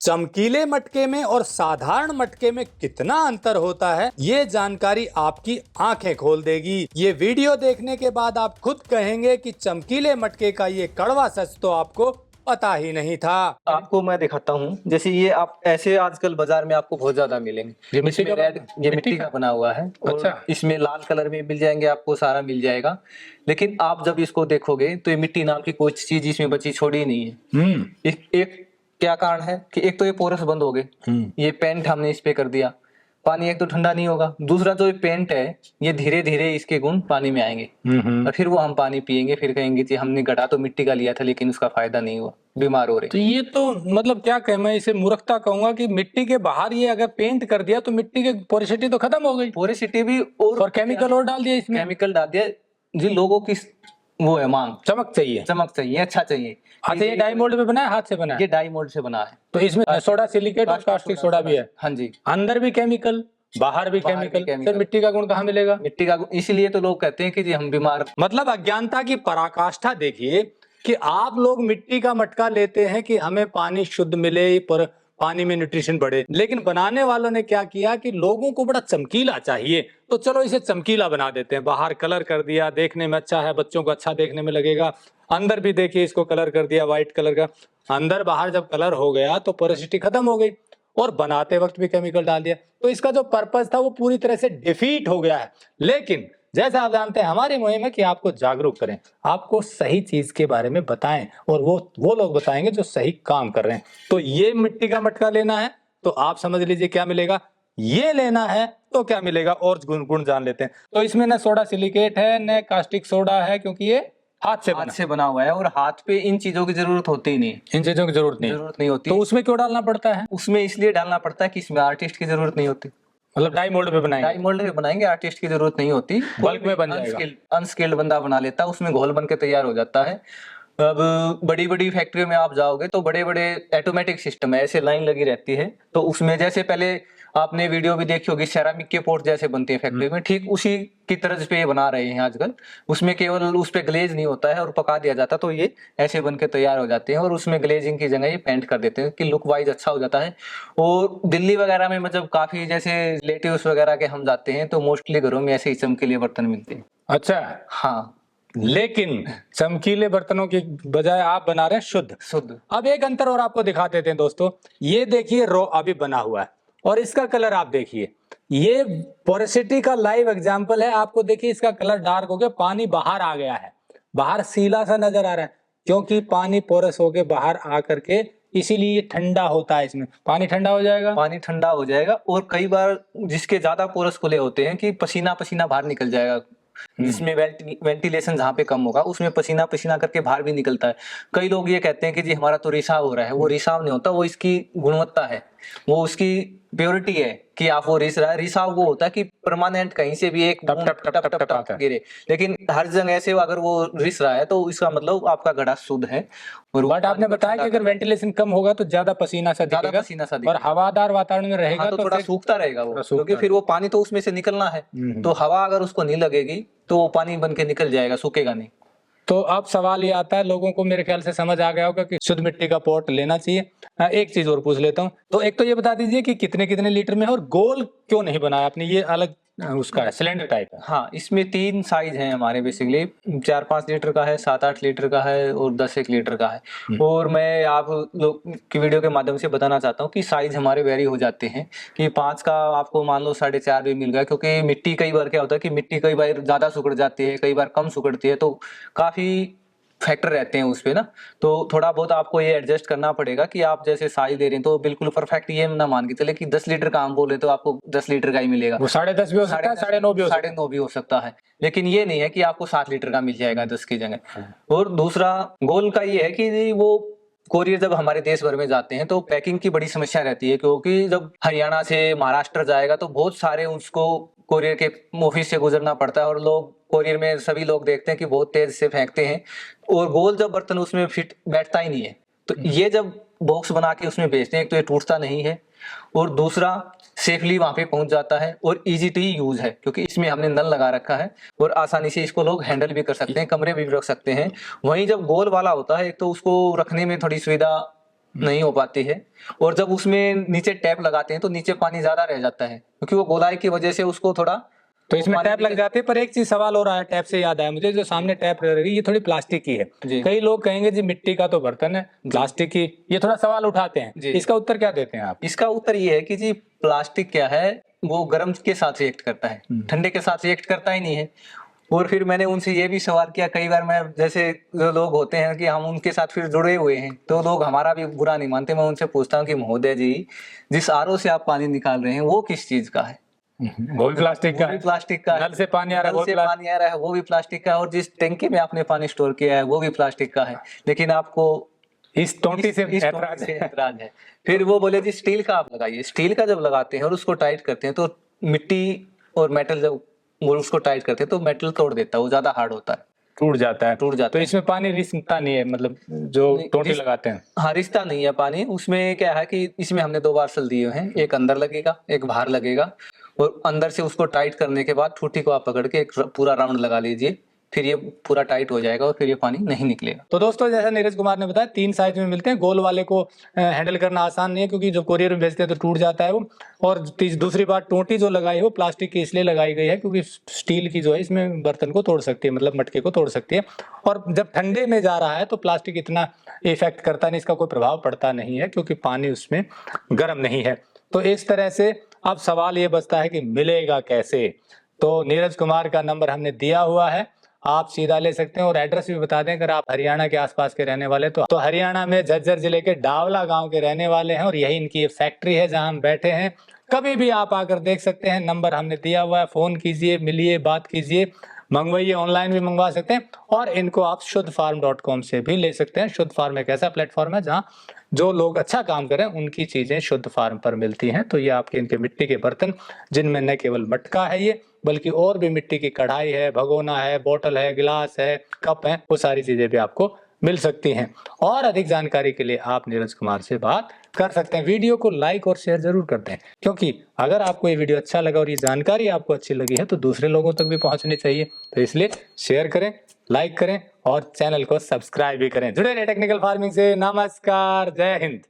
चमकीले मटके में और साधारण मटके में कितना अंतर होता है, ये जानकारी आपकी आंखें खोल देगी। ये वीडियो देखने के बाद आप खुद कहेंगे कि चमकीले मटके का ये कड़वा सच तो आपको पता ही नहीं था। आपको मैं दिखाता हूँ। जैसे ये आप ऐसे आजकल बाजार में आपको बहुत ज्यादा मिलेंगे। ये मिट्टी इसमें का रेड, ये मिट्टी का बना हुआ है। और अच्छा। इसमें लाल कलर में मिल जाएंगे, आपको सारा मिल जाएगा। लेकिन आप जब इसको देखोगे तो ये मिट्टी नाम की कोई चीज इसमें बची छोड़ी नहीं है। एक क्या कारण है कि एक तो ये पोरस बंद हो गए, ये पेंट हमने इस पे कर दिया, पानी एक तो ठंडा नहीं होगा। दूसरा जो ये पेंट है ये धीरे धीरे इसके गुण पानी में आएंगे और फिर वो हम पानी पिएंगे, फिर कहेंगे कि हमने घड़ा तो मिट्टी का लिया था लेकिन उसका फायदा नहीं हुआ, बीमार हो रहे। तो ये तो मतलब क्या कहें, मैं इसे मूर्खता कहूंगा कि मिट्टी के बाहर ये अगर पेंट कर दिया तो मिट्टी की पोरोसिटी तो खत्म हो गई, पोरोसिटी भी और केमिकल और डाल दिया इसमें। केमिकल डाल दिया। जी लोगों की वो है मांग, चमक चाहिए, चमक चाहिए, अच्छा चाहिए। अच्छा ये डाई मोल्ड पे बना है, हाथ से बना है? ये डाई मोल्ड से बना है। तो इसमें सोडा सिलिकेट और कास्टिक सोडा भी है। हाँ जी, अंदर भी केमिकल, बाहर भी केमिकल, फिर मिट्टी का गुण कहाँ मिलेगा? मिट्टी का गुण। इसीलिए तो लोग कहते हैं कि जी हम बीमार। मतलब अज्ञानता की पराकाष्ठा देखिए कि आप लोग मिट्टी का मटका लेते हैं कि हमें पानी शुद्ध मिले, पर पानी में न्यूट्रिशन बढ़े, लेकिन बनाने वालों ने क्या किया कि लोगों को बड़ा चमकीला चाहिए, तो चलो इसे चमकीला बना देते हैं। बाहर कलर कर दिया, देखने में अच्छा है, बच्चों को अच्छा देखने में लगेगा। अंदर भी देखिए इसको कलर कर दिया व्हाइट कलर का। अंदर बाहर जब कलर हो गया तो पोरोसिटी खत्म हो गई, और बनाते वक्त भी केमिकल डाल दिया, तो इसका जो पर्पस था वो पूरी तरह से डिफीट हो गया है। लेकिन जैसा आप जानते हैं हमारी मुहिम है कि आपको जागरूक करें, आपको सही चीज के बारे में बताएं, और वो लोग बताएंगे जो सही काम कर रहे हैं। तो ये मिट्टी का मटका लेना है तो आप समझ लीजिए क्या मिलेगा, ये लेना है तो क्या मिलेगा, और गुण जान लेते हैं। तो इसमें न सोडा सिलिकेट है न कास्टिक सोडा है, क्योंकि ये हाथ से बना हुआ है। और हाथ पे इन चीजों की जरूरत होती ही नहीं, इन चीजों की जरूरत नहीं होती। तो उसमें क्यों डालना पड़ता है? उसमें इसलिए डालना पड़ता है कि इसमें आर्टिस्ट की जरूरत नहीं होती। मतलब डाई मोल्ड पे बनाएंगे, डाई मोल्ड पे बनाएंगे, आर्टिस्ट की जरूरत नहीं होती। बल्क में बन जाएगा। अनस्किल्ड बंदा बना लेता है, उसमें घोल बन के तैयार हो जाता है। अब बड़ी बड़ी फैक्ट्रियों में आप जाओगे तो बड़े बड़े ऑटोमेटिक सिस्टम है, ऐसे लाइन लगी रहती है। तो उसमें जैसे पहले आपने वीडियो भी देखी होगी, सेरामिक के पोट जैसे बनते हैं फैक्ट्री में, ठीक उसी की तर्ज पे ये बना रहे हैं आजकल। उसमें केवल उस पे ग्लेज नहीं होता है और पका दिया जाता, तो ये ऐसे बन के तैयार हो जाते हैं। और उसमें ग्लेजिंग की जगह ये पेंट कर देते हैं कि लुक वाइज अच्छा हो जाता है। और दिल्ली वगैरह में मतलब काफी जैसे रिलेटिव्स वगैरह के हम जाते हैं तो मोस्टली घरों में ऐसे ही चमकीले बर्तन मिलते हैं। अच्छा हाँ, लेकिन चमकीले बर्तनों की बजाय आप बना रहे हैं शुद्ध। अब एक अंतर और आपको दिखा देते हैं दोस्तों, ये देखिए रो अभी बना हुआ है और इसका कलर आप देखिए, ये पोरोसिटी का लाइव एग्जांपल है। आपको देखिए इसका कलर डार्क हो गया, पानी बाहर आ गया है, बाहर सीला सा नजर आ रहा है, क्योंकि पानी पोरस होके बाहर आ करके, इसीलिए ये ठंडा होता है। इसमें पानी ठंडा हो जाएगा, पानी ठंडा हो जाएगा। और कई बार जिसके ज्यादा पोरस खुले होते हैं कि पसीना पसीना बाहर निकल जाएगा, जिसमें वेंटिलेशन जहाँ पे कम होगा उसमें पसीना पसीना करके बाहर भी निकलता है। कई लोग ये कहते हैं कि जी हमारा तो रिसाव हो रहा है, वो रिसाव नहीं होता, वो इसकी गुणवत्ता है, वो उसकी प्योरिटी है कि आप वो रिस रहा है। रिसाव वो होता है कि परमानेंट कहीं से भी एक टप टप टप टप टप गिरे, लेकिन हर जगह से अगर वो रिस रहा है तो इसका मतलब आपका घड़ा शुद्ध है। और बट आपने बताया कि अगर वेंटिलेशन कम होगा तो ज्यादा पसीना सा दिखेगा, और हवादार वातावरण में रहेगा। हाँ, तो थोड़ा सूखता रहेगा वो, क्योंकि फिर वो पानी तो उसमें से निकलना है। तो हवा अगर उसको नहीं लगेगी तो वो पानी बन के निकल जाएगा, सूखेगा नहीं। तो अब सवाल ये आता है, लोगों को मेरे ख्याल से समझ आ गया होगा कि शुद्ध मिट्टी का पॉट लेना चाहिए। एक चीज और पूछ लेता हूँ, तो एक तो ये बता दीजिए कि कितने कितने लीटर में है, और गोल क्यों नहीं बनाया आपने, ये अलग उसका है, सिलेंडर टाइप है? हाँ, इसमें 3 साइज हैं हमारे बेसिकली, 4-5 लीटर का है, 7-8 लीटर का है और 10-1 लीटर का है। और मैं आप लोग की वीडियो के माध्यम से बताना चाहता हूँ कि साइज हमारे वेरी हो जाते हैं, कि 5 का आपको मान लो 4.5 भी मिल गया, क्योंकि मिट्टी कई बार क्या होता है कि मिट्टी कई बार ज्यादा सुकड़ जाती है, कई बार कम सुकड़ती है, तो काफी फैक्टर रहते हैं उस पे ना। तो थोड़ा बहुत आपको ये एडजस्ट करना पड़ेगा कि आप जैसे साइज दे रहे हैं तो बिल्कुल परफेक्ट ये ना मान के चले कि 10 लीटर का हम बोले तो आपको 10 लीटर का ही मिलेगा। वो 10.5 भी हो सकता है, 9.5 भी हो सकता है, 9.5 भी हो सकता है, लेकिन ये नहीं है कि आपको 7 लीटर का मिल जाएगा 10 की जगह। और दूसरा गोल का ये है कि वो कोरियर जब हमारे देश भर में जाते हैं तो पैकिंग की बड़ी समस्या रहती है, क्योंकि जब हरियाणा से महाराष्ट्र जाएगा तो बहुत सारे उसको कोरियर के ऑफिस से गुजरना पड़ता है, और लोग कोरियर में सभी लोग देखते हैं कि बहुत तेज से फेंकते हैं, और गोल जब बर्तन उसमें फिट बैठता ही नहीं है। तो ये जब बॉक्स बना के उसमें बेचते हैं, एक तो ये टूटता नहीं है, और दूसरा सेफली वहां पे पहुंच जाता है, और इजी टू यूज है, क्योंकि इसमें हमने नल लगा रखा है और आसानी से इसको लोग हैंडल भी कर सकते हैं, कमरे में भी रख सकते हैं। वहीं जब गोल वाला होता है, एक तो उसको रखने में थोड़ी सुविधा नहीं हो पाती है। और जब उसमें नीचे टैप लगाते हैं तो नीचे पानी ज्यादा रह जाता है, क्योंकि वो गोलाई की वजह से उसको थोड़ा तो इसमें पानी टैप लग जाती है। पर एक चीज सवाल हो रहा है, टैप से याद आया मुझे, जो सामने टैप लग रही है ये थोड़ी प्लास्टिक की है। जी। कई लोग कहेंगे जी मिट्टी का तो बर्तन है, प्लास्टिक की, ये थोड़ा सवाल उठाते हैं। जी। इसका उत्तर क्या देते हैं आप? इसका उत्तर ये है कि जी प्लास्टिक क्या है, वो गर्म के साथ रिएक्ट करता है, ठंडे के साथ रिएक्ट करता ही नहीं है। और फिर मैंने उनसे ये भी सवाल किया कई बार, मैं जैसे जो लोग होते हैं कि हम उनके साथ फिर जुड़े हुए हैं तो लोग हमारा भी बुरा नहीं मानते। मैं उनसे पूछता हूँ कि महोदय जी, जिस आरओ से आप पानी निकाल रहे हैं वो किस चीज का है? वो भी प्लास्टिक का वो भी है। प्लास्टिक का है। नल से पानी आ रहा है, नल वो से प्लास्टिक। पानी आ रहा है वो भी प्लास्टिक का है। और जिस टैंकी में आपने पानी स्टोर किया है वो भी प्लास्टिक का है। लेकिन आपको इस टोंटी से इस ऐतराज टोंटी से है। ऐतराज है। फिर वो बोले जी स्टील का आप लगाइए। स्टील का जब लगाते हैं और उसको टाइट करते हैं तो मिट्टी और मेटल जब वो उसको टाइट करते हैं तो मेटल तोड़ देता है, वो ज्यादा हार्ड होता है, टूट जाता है। टूट जाता तो है। इसमें पानी रिसता नहीं है, मतलब जो नहीं, टोंटी लगाते हैं। हाँ, रिश्ता नहीं है पानी उसमें। क्या है कि इसमें हमने 2 वार्सल दिए हुए हैं, एक अंदर लगेगा एक बाहर लगेगा। और अंदर से उसको टाइट करने के बाद ठूठी को आप पकड़ के एक पूरा राउंड लगा लीजिए, फिर ये पूरा टाइट हो जाएगा और फिर ये पानी नहीं निकलेगा। तो दोस्तों जैसा नीरज कुमार ने बताया 3 साइज में मिलते हैं। गोल वाले को हैंडल करना आसान नहीं है, क्योंकि जब कोरियर में भेजते हैं तो टूट जाता है वो। और दूसरी बात, टोंटी जो लगाई है वो प्लास्टिक की इसलिए लगाई गई है क्योंकि स्टील की जो है इसमें बर्तन को तोड़ सकती है, मतलब मटके को तोड़ सकती है। और जब ठंडे में जा रहा है तो प्लास्टिक इतना इफेक्ट करता नहीं, इसका कोई प्रभाव पड़ता नहीं है क्योंकि पानी उसमें गर्म नहीं है। तो इस तरह से अब सवाल ये बचता है कि मिलेगा कैसे। तो नीरज कुमार का नंबर हमने दिया हुआ है, आप सीधा ले सकते हैं। और एड्रेस भी बता दें, अगर आप हरियाणा के आसपास के रहने वाले तो हरियाणा में झज्जर जिले के डावला गांव के रहने वाले हैं और यही इनकी फैक्ट्री है जहां हम बैठे हैं। कभी भी आप आकर देख सकते हैं, नंबर हमने दिया हुआ है, फोन कीजिए, मिलिए, बात कीजिए, मंगवाइए, ऑनलाइन भी मंगवा सकते हैं। और इनको आप शुद्धफार्म.com से भी ले सकते हैं। शुद्ध फार्म एक ऐसा प्लेटफॉर्म है जहां जो लोग अच्छा काम करें उनकी चीजें शुद्ध फार्म पर मिलती हैं। तो ये आपके इनके मिट्टी के बर्तन, जिनमें न केवल मटका है ये, बल्कि और भी मिट्टी की कढ़ाई है, भगोना है, बोतल है, गिलास है, कप है, वो सारी चीजें भी आपको मिल सकती हैं। और अधिक जानकारी के लिए आप नीरज कुमार से बात कर सकते हैं। वीडियो को लाइक और शेयर जरूर करते हैं, क्योंकि अगर आपको ये वीडियो अच्छा लगा और ये जानकारी आपको अच्छी लगी है तो दूसरे लोगों तक भी पहुंचनी चाहिए। तो इसलिए शेयर करें, लाइक करें और चैनल को सब्सक्राइब भी करें। जुड़े रहे टेक्निकल फार्मिंग से। नमस्कार, जय हिंद।